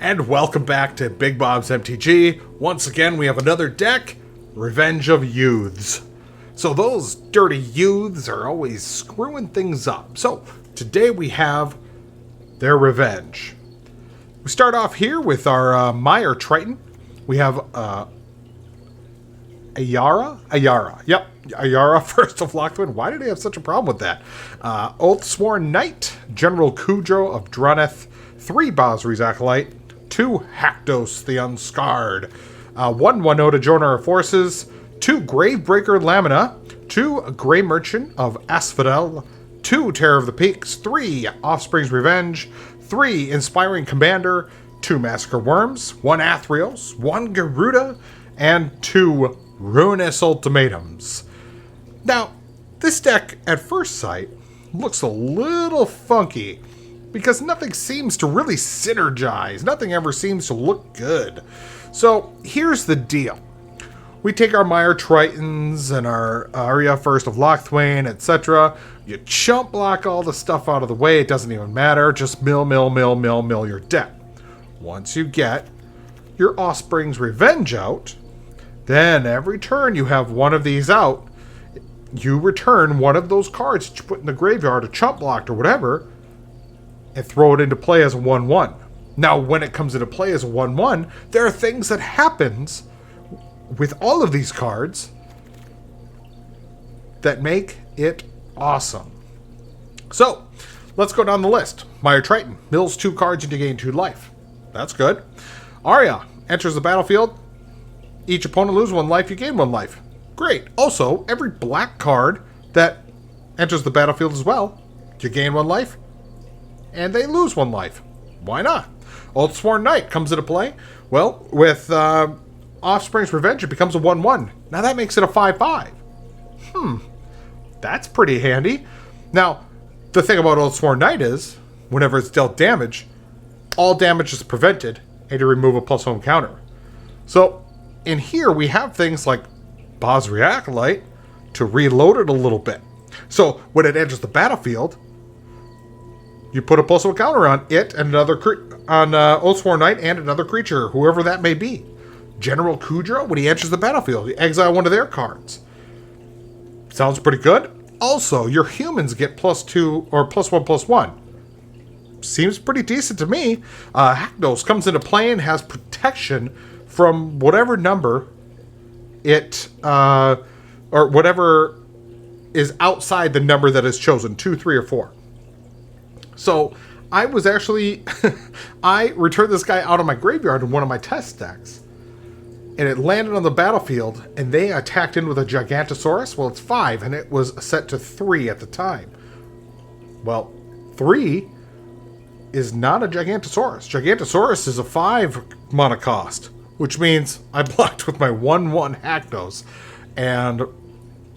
And welcome back to Big Bob's MTG. Once again, we have another deck, Revenge of Youths. So those dirty youths are always screwing things up. So today we have their revenge. We start off here with our Meyer Triton. We have Ayara. Yep, Ayara, First of Lakeville. Why did he have such a problem with that? Oathsworn Knight, General Kudro of Draneth, 3 Basri's Acolyte, 2 Haktos the Unscarred, 1 Winota Joiner of Forces, 2 Gravebreaker Lamina, 2 Grey Merchant of Asphodel, 2 Terror of the Peaks, 3 Offsprings Revenge, 3 Inspiring Commander, 2 Massacre Worms, 1 Athreos, 1 Garuda, and 2 Ruinous Ultimatums. Now, this deck at first sight looks a little funky because nothing seems to really synergize. Nothing ever seems to look good. So here's the deal. We take our Meyer Tritons and our Aria First of Lochthwain, etc. You chump block all the stuff out of the way. It doesn't even matter. Just mill your deck. Once you get your Offsprings Revenge out, then every turn you have one of these out, you return one of those cards that you put in the graveyard or chump blocked or whatever, and throw it into play as a 1/1. Now, when it comes into play as a 1/1, there are things that happens with all of these cards that make it awesome. So, let's go down the list. Meyer Triton mills 2 cards into gain 2 life. That's good. Arya enters the battlefield. Each opponent loses 1 life, you gain 1 life. Great. Also, every black card that enters the battlefield as well, you gain 1 life, and they lose 1 life. Why not? Oathsworn Knight comes into play. Well, with Offspring's Revenge, it becomes a 1/1. Now that makes it a 5/5. That's pretty handy. Now, the thing about Oathsworn Knight is, whenever it's dealt damage, all damage is prevented, and you remove a +1 counter. So, in here, we have things like Basri Acolyte to reload it a little bit. So, when it enters the battlefield, you put a +1 counter on it and another on Oathsworn Knight and another creature, whoever that may be. General Kudro, when he enters the battlefield, you exile one of their cards. Sounds pretty good. Also, your humans get +2 or +1/+1. Seems pretty decent to me. Haktos comes into play and has protection from whatever number it or whatever is outside the number that is chosen, 2, 3, or 4. So I was actually, I returned this guy out of my graveyard in one of my test decks. And it landed on the battlefield, and they attacked in with a Gigantosaurus. Well, it's 5, and it was set to 3 at the time. Well, 3 is not a Gigantosaurus. Gigantosaurus is a 5 mana cost, which means I blocked with my 1/1 Haktos, and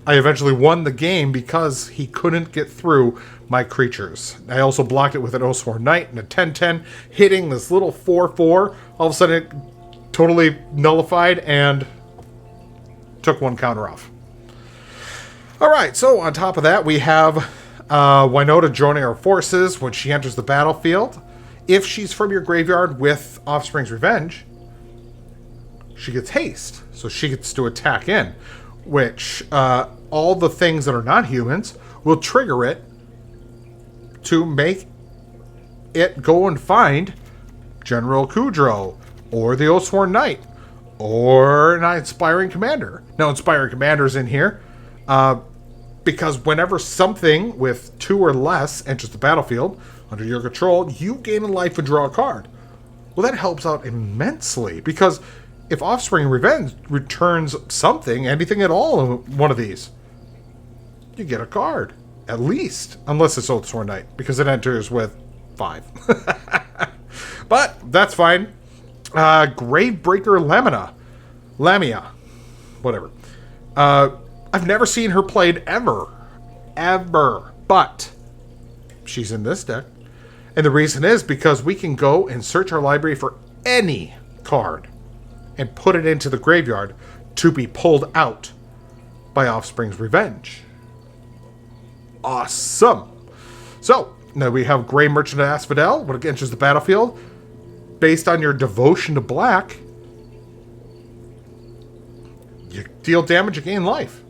I eventually won the game because he couldn't get through my creatures. I also blocked it with an Oathsworn Knight and a 10/10, hitting this little 4/4. All of a sudden, it totally nullified and took 1 counter off. Alright, so on top of that, we have Winota joining our forces when she enters the battlefield. If she's from your graveyard with Offspring's Revenge, she gets haste, so she gets to attack in, which all the things that are not humans will trigger it to make it go and find General Kudro, or the Oathsworn Knight, or an Inspiring Commander. Now, Inspiring Commander's in here because whenever something with 2 or less enters the battlefield under your control, you gain a life and draw a card. Well, that helps out immensely because if Offspring Revenge returns something, anything at all in one of these, you get a card. At least. Unless it's Oathsworn Knight, because it enters with 5. But, that's fine. Gravebreaker Lamia. Whatever. I've never seen her played ever. But, she's in this deck. And the reason is because we can go and search our library for any card and put it into the graveyard to be pulled out by Offspring's Revenge. Awesome. So, now we have Grey Merchant of Asphodel when it enters the battlefield. based on your devotion to black, you deal damage, you gain life.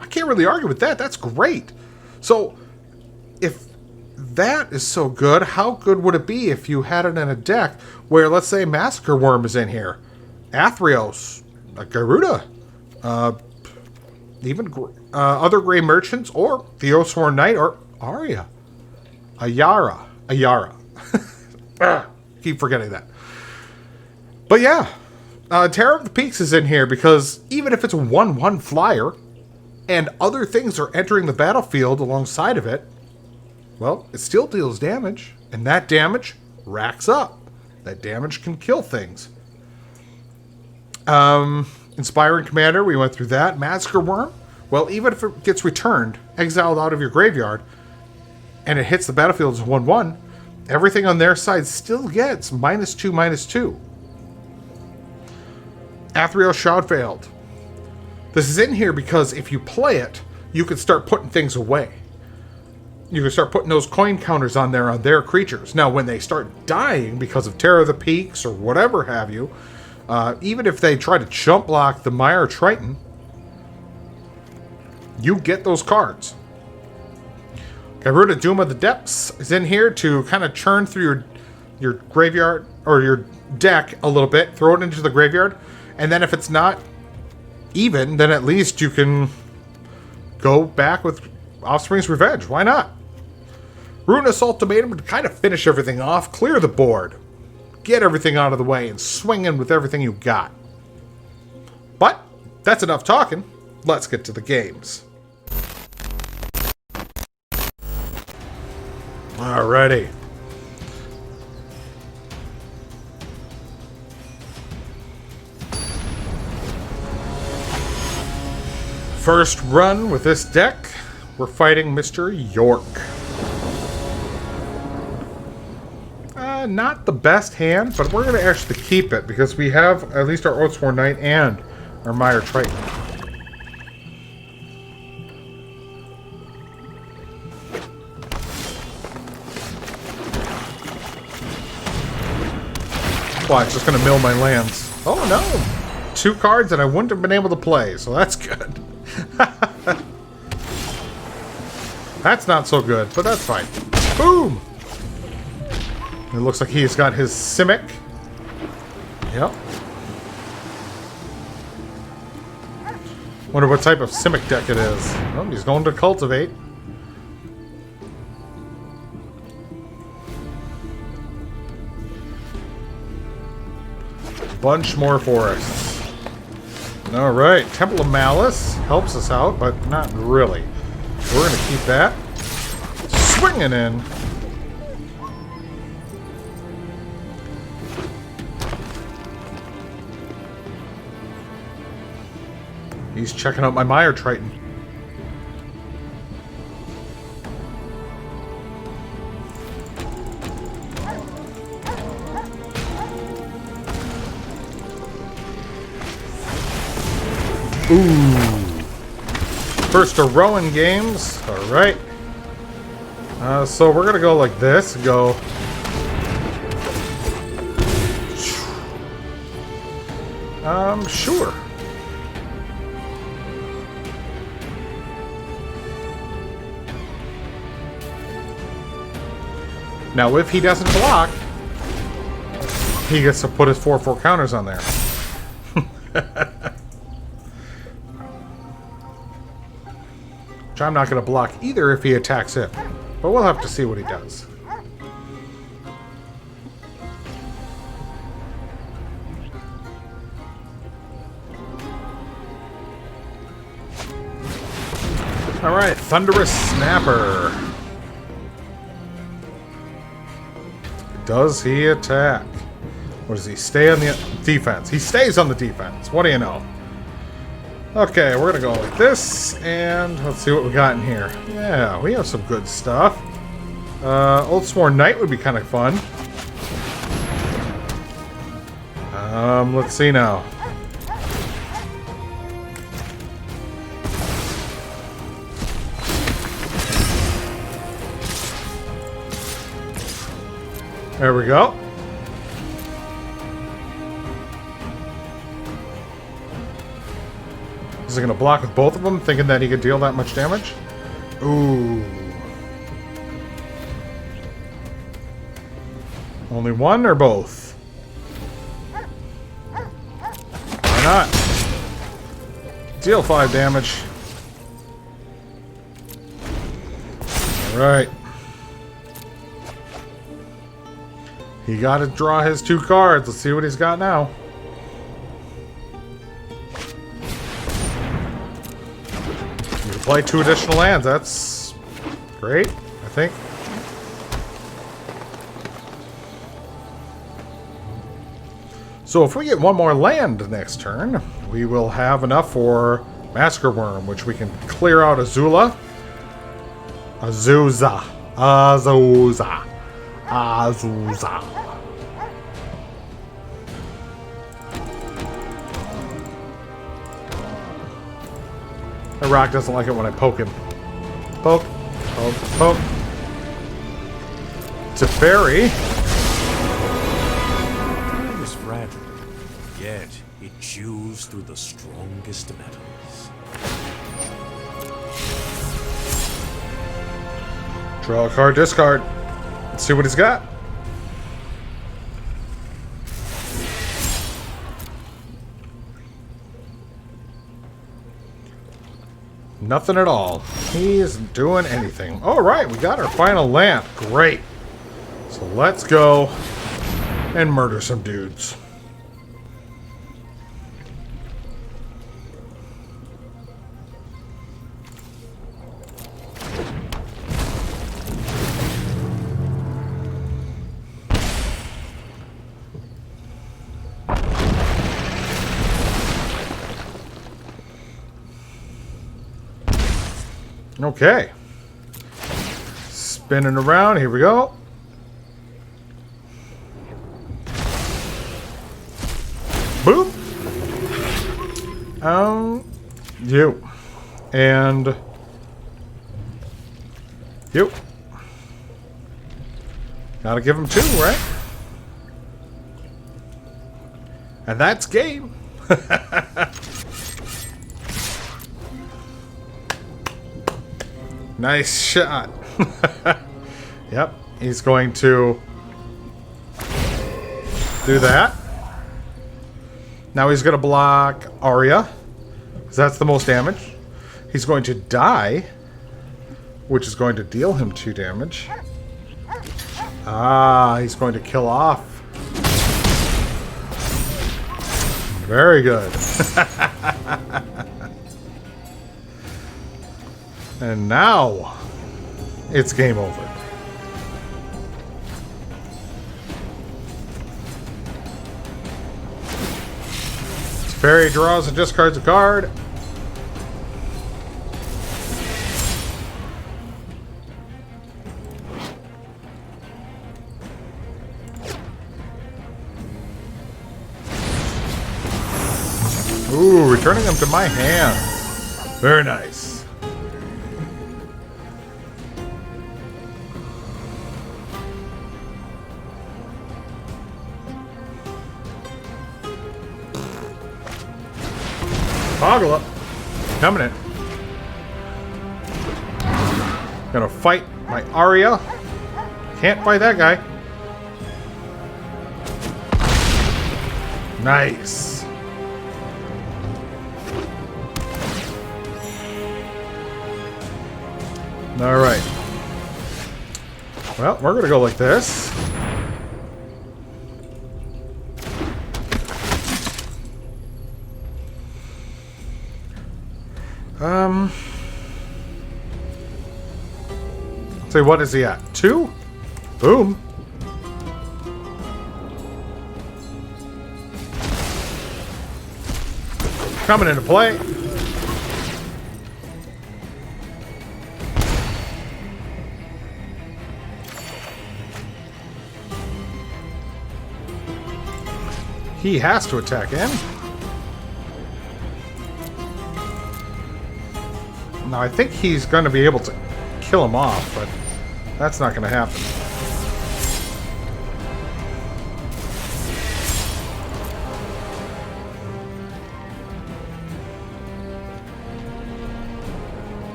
I can't really argue with that. That's great. So, if that is so good, how good would it be if you had it in a deck where, let's say, Massacre Worm is in here, Athreos, a Garuda, even other Gray Merchants, or the Oathsworn Knight, or Arya. Ayara. Keep forgetting that. But yeah, Terror of the Peaks is in here because even if it's a 1/1 flyer and other things are entering the battlefield alongside of it, well, it still deals damage, and that damage racks up. That damage can kill things. Inspiring Commander, we went through that. Massacre Worm, well, even if it gets returned, exiled out of your graveyard, and it hits the battlefield as 1/1, everything on their side still gets -2/-2. Athreos Shroud Veiled. This is in here because if you play it, you can start putting things away. You can start putting those coin counters on their creatures. Now, when they start dying because of Terror of the Peaks or whatever have you, even if they try to jump block the Mire Triton, you get those cards. Garuda Doom of the Depths is in here to kind of churn through your graveyard or your deck a little bit, throw it into the graveyard, and then if it's not even, then at least you can go back with Offsprings Revenge. Why not? Ruinous Ultimatum to kind of finish everything off, clear the board, get everything out of the way, and swing in with everything you got. But that's enough talking. Let's get to the games. Alrighty. First run with this deck, we're fighting Mr. York. Not the best hand, but we're going to actually keep it because we have at least our Oathsworn Knight and our Mire Triton. Well, it's just going to mill my lands. Oh no! 2 cards that I wouldn't have been able to play, so that's good. That's not so good, but that's fine. Boom! It looks like he's got his Simic. Yep. Wonder what type of Simic deck it is. Oh, he's going to Cultivate. Bunch more forests. Alright, Temple of Malice helps us out, but not really. We're going to keep that. Swinging in. He's checking out my Mire Triton. Ooh. First to Rowan games. Alright. So we're going to go like this. Go. Sure. Now, if he doesn't block, he gets to put his 4/4 counters on there. Which I'm not going to block either if he attacks him. But we'll have to see what he does. Alright, Thunderous Snapper. Does he attack? Or does he stay on the defense? He stays on the defense. What do you know? Okay, we're going to go like this, and let's see what we got in here. Yeah, we have some good stuff. Oathsworn Knight would be kind of fun. Let's see now. There we go. Is he going to block with both of them, thinking that he could deal that much damage? Ooh. Only one or both? Why not? Deal 5 damage. Alright. He got to draw his 2 cards. Let's see what he's got now. You can play 2 additional lands. That's great, I think. So if we get 1 more land next turn, we will have enough for Massacre Worm, which we can clear out Azula. Azusa. Azusa. Azusa. The rock doesn't like it when I poke him. Poke, poke, poke. Teferi. It is fragile, yet it chews through the strongest metals. Draw a card, discard. Let's see what he's got. Nothing at all. He isn't doing anything. Alright, we got our final land. Great. So let's go and murder some dudes. Okay. Spinning around. Here we go. Boop. You. And you. Gotta give him 2, right? And that's game. Nice shot. Yep, he's going to do that. Now he's going to block Arya, because that's the most damage. He's going to die, which is going to deal him 2 damage. Ah, he's going to kill off. Very good. And now, it's game over. Teferi draws and discards a card. Ooh, returning them to my hand. Very nice. Toggle up. Coming in. Gonna fight my Arya. Can't fight that guy. Nice. Alright. Well, we're gonna go like this. Say, what is he at? 2? Boom. Coming into play. He has to attack in. Now, I think he's going to be able to kill him off, but that's not going to happen.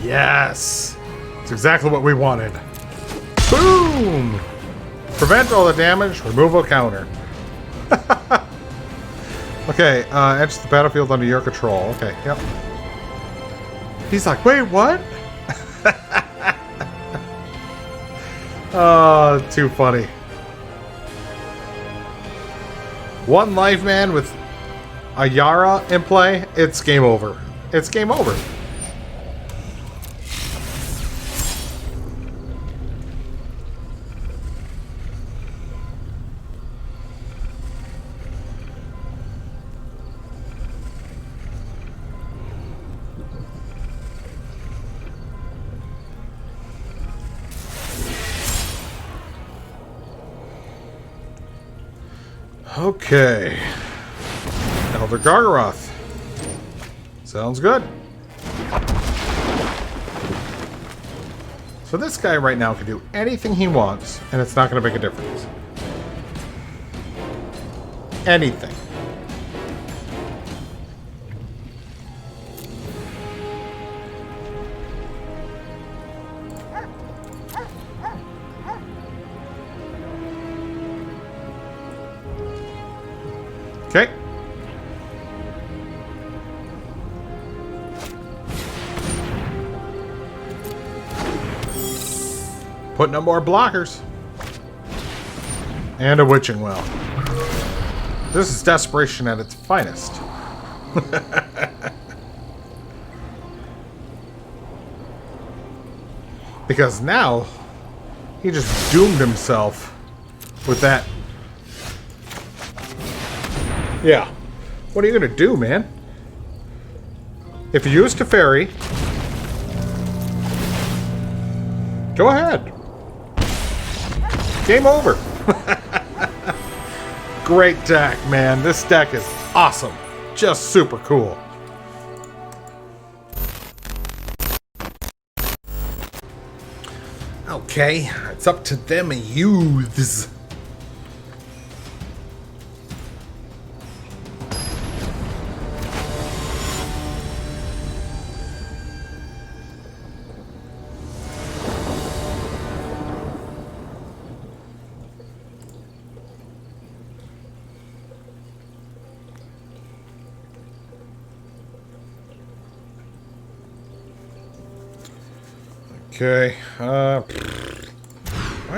Yes! It's exactly what we wanted. Boom! Prevent all the damage, remove a counter. Okay, enter the battlefield under your control. Okay, yep. He's like, wait, what? Oh, too funny. One life, man, with a Yara in play, it's game over. It's game over. Okay. Elder Gargaroth. Sounds good. So this guy right now can do anything he wants, and it's not going to make a difference. Anything. Okay. Put no more blockers. And a witching well. This is desperation at its finest. Because now, he just doomed himself with that. Yeah. What are you going to do, man? If you use Teferi, go ahead. Game over. Great deck, man. This deck is awesome. Just super cool. Okay, it's up to them youths. Okay, why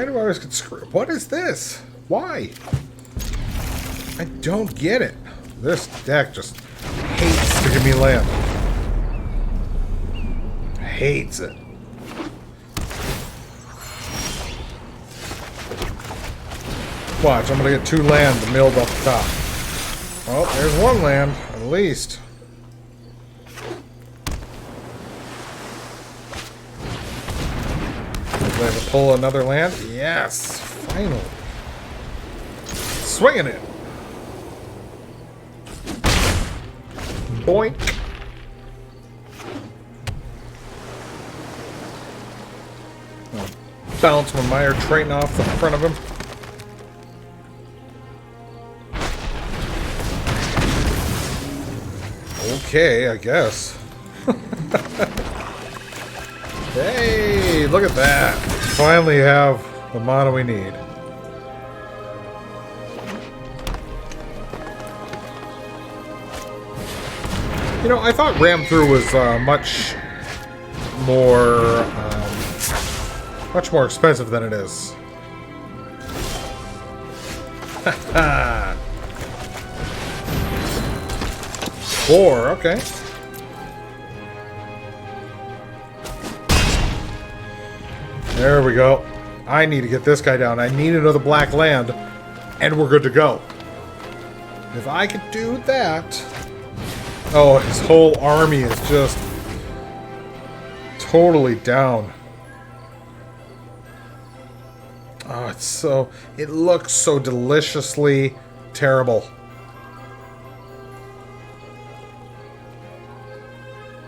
do I always get screwed? What is this? Why? I don't get it. This deck just hates to give me land. Hates it. Watch, I'm gonna get 2 land milled off the top. Oh, there's 1 land, at least. Do I have to pull another land? Yes! Finally! Swinging it! Boink! I'll bounce my Meyer Triton off the front of him. Okay, I guess. Hey, look at that. Finally have the mana we need. You know, I thought Ram Through was much more expensive than it is. Haha. 4, okay. There we go. I need to get this guy down. I need another black land, and we're good to go. If I could do that... Oh, his whole army is just totally down. Oh, it's so... It looks so deliciously terrible.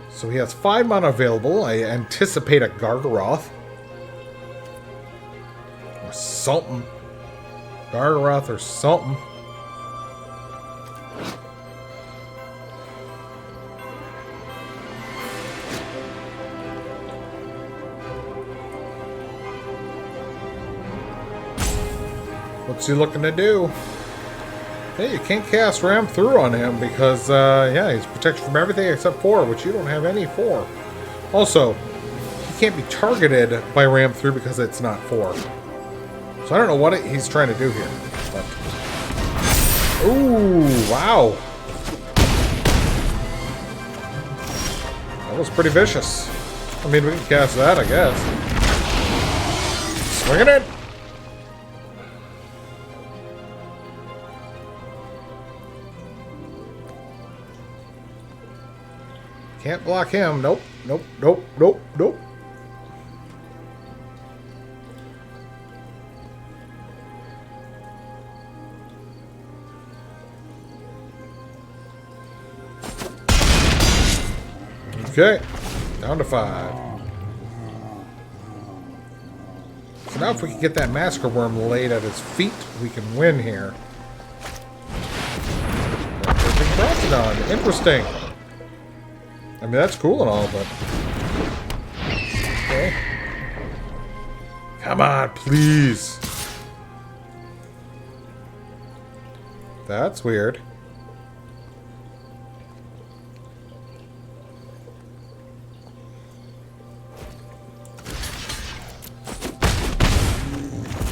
So he has 5 mana available. I anticipate a Gargaroth. Or something. Gargaroth or something. What's he looking to do? Hey, you can't cast Ram Through on him because, yeah, he's protected from everything except 4, which you don't have any 4. Also, he can't be targeted by Ram Through because it's not 4. So I don't know what he's trying to do here. But... Ooh, wow. That was pretty vicious. I mean, we can cast that, I guess. Swinging it. Can't block him. Nope. Nope. Nope. Nope. Nope. Okay. Down to 5. So now if we can get that Masker Worm laid at his feet, we can win here. Big Interesting. I mean, that's cool and all, but... Okay. Come on, please. That's weird.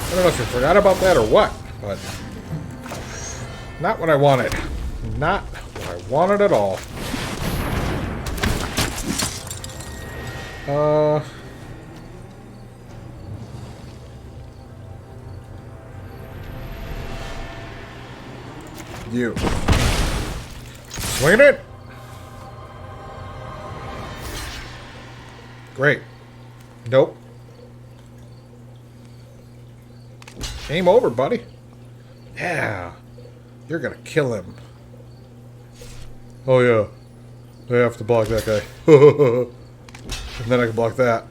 I don't know if you forgot about that or what, but... Not what I wanted. Not what I wanted at all. You. Swing it! Great. Nope. Game over, buddy. Yeah. You're gonna kill him. Oh, yeah. I have to block that guy. And then I can block that.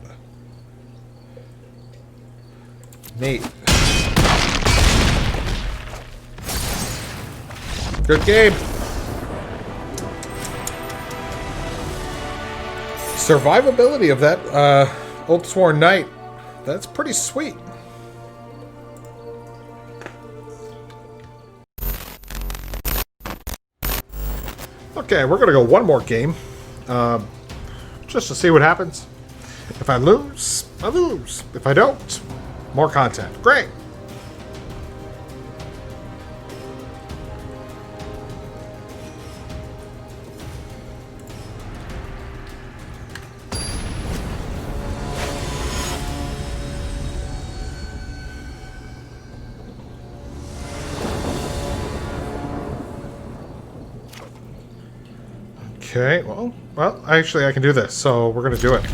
Neat. Good game. Survivability of that Old Sworn Knight. That's pretty sweet. Okay, we're gonna go one more game. Just to see what happens. If I lose, I lose. If I don't, more content. Great. Okay, well, actually I can do this, so we're gonna do it.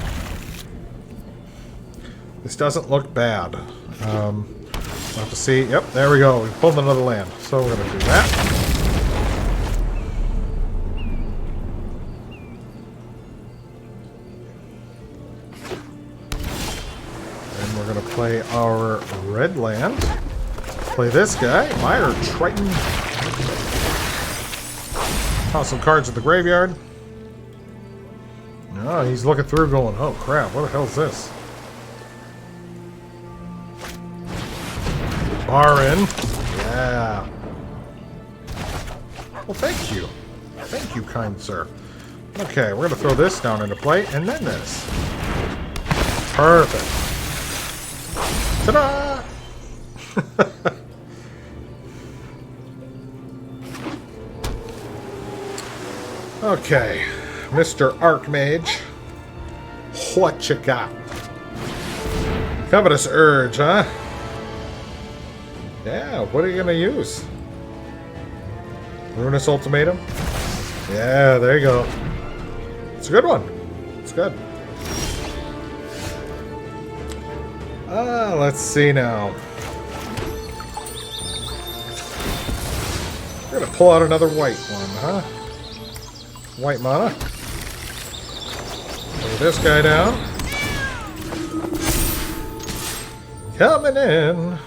This doesn't look bad. We'll have to see. Yep, there we go. We pulled another land, so we're gonna do that. And we're gonna play our red land. Play this guy, Mire Triton. Toss some cards at the graveyard. Oh, he's looking through going, oh crap, what the hell is this? Barin. Yeah. Well, thank you. Thank you, kind sir. Okay, we're going to throw this down into play, and then this. Perfect. Ta-da! Okay, Mr. Archmage, what you got? Covetous Urge, huh? Yeah, what are you gonna use? Ruinous Ultimatum? Yeah, there you go. It's a good one. It's good. Let's see now. We're gonna pull out another white one, huh? White mana. Put this guy down. Coming in.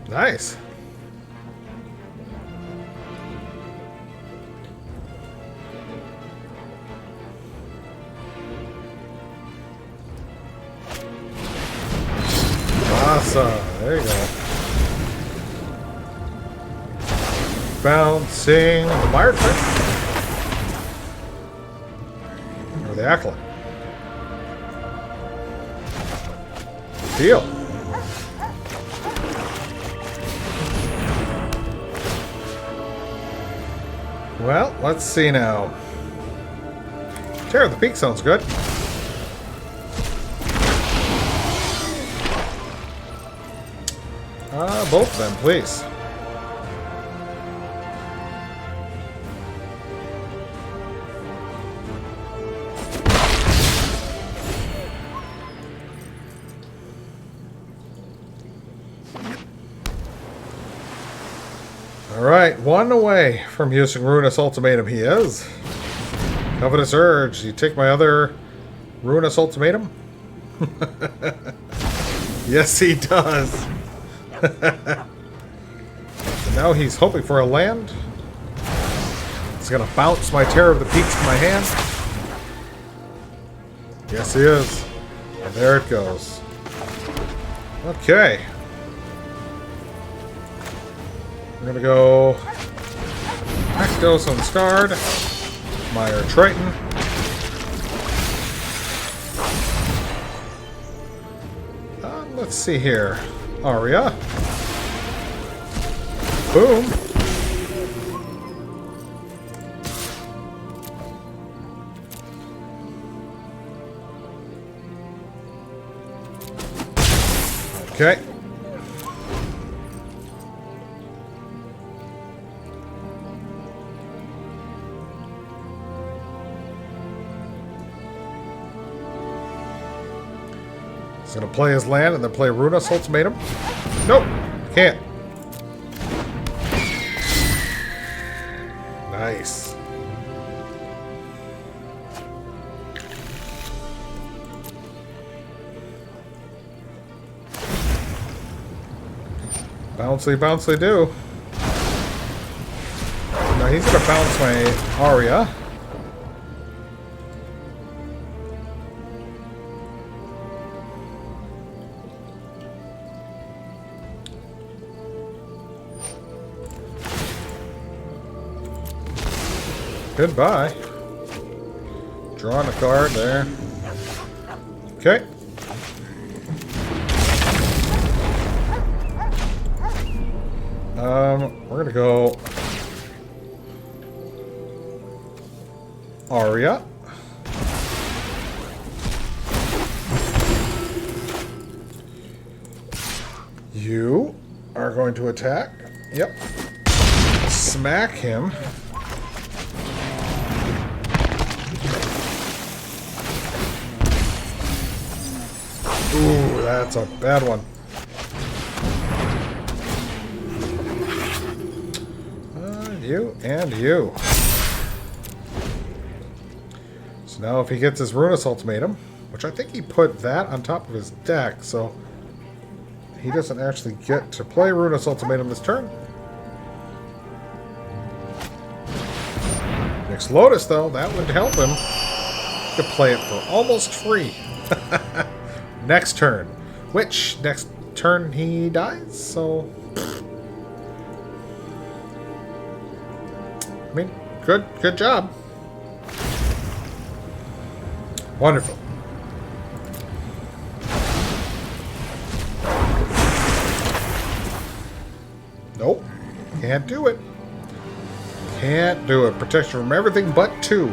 Nice. Awesome. There you go. Bouncing the fire trick. Or the acolyte. Deal. Well, let's see now. Terror of the Peak sounds good. Both of them, please. Alright, one away from using Ruinous Ultimatum he is. Covetous Urge. You take my other Ruinous Ultimatum? Yes, he does. Now he's hoping for a land. He's gonna bounce my Terror of the Peaks from my hand. Yes, he is. And there it goes. Okay. We're gonna go Rakdos Unscarred, Mire Triton. Let's see here. Aria. Boom. Okay. He's gonna play his land and then play Ruinous Ultimatum. Nope, can't. Nice. Bouncy, bouncy do. Now he's gonna bounce my Aria. Goodbye. Drawing a card there. Okay. We're gonna go Aria. You are going to attack. Yep. Smack him. Ooh, that's a bad one. You and you. So now if he gets his Ruinous Ultimatum, which I think he put that on top of his deck, so he doesn't actually get to play Ruinous Ultimatum this turn. Next Lotus, though, that would help him. He could play it for almost free. Next turn. Which, next turn he dies, so... I mean, good job. Wonderful. Nope. Can't do it. Can't do it. Protection from everything but 2.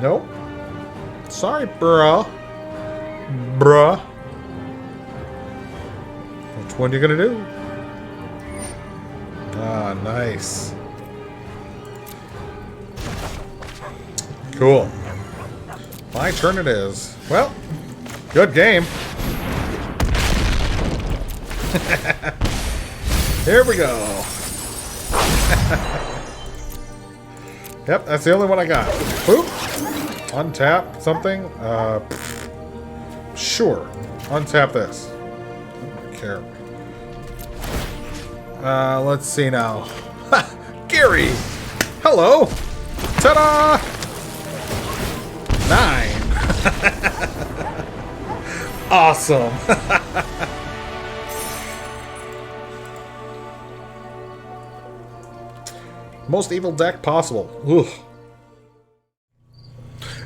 Nope. Sorry, bruh. Bruh. Which one are you gonna do? Ah, nice. Cool. My turn it is. Well, good game. Here we go. Yep, that's the only one I got. Boop. Untap something. Sure. Untap this. I don't care. Let's see now. Gary! Hello! Ta-da! 9. Awesome. most evil deck possible. Ugh.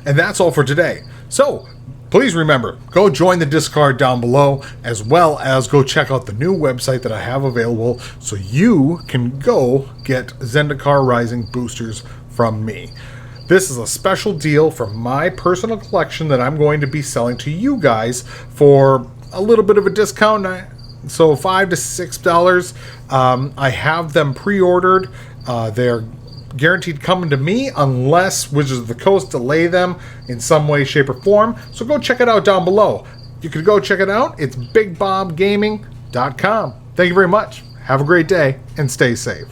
And that's all for today. So, please remember, go join the Discord down below, as well as go check out the new website that I have available so you can go get Zendikar Rising boosters from me. This is a special deal from my personal collection that I'm going to be selling to you guys for a little bit of a discount. So $5 to $6. I have them pre-ordered. They're guaranteed coming to me unless Wizards of the Coast delay them in some way, shape, or form. So go check it out down below. You can go check it out. It's bigbobgaming.com. Thank you very much. Have a great day and stay safe.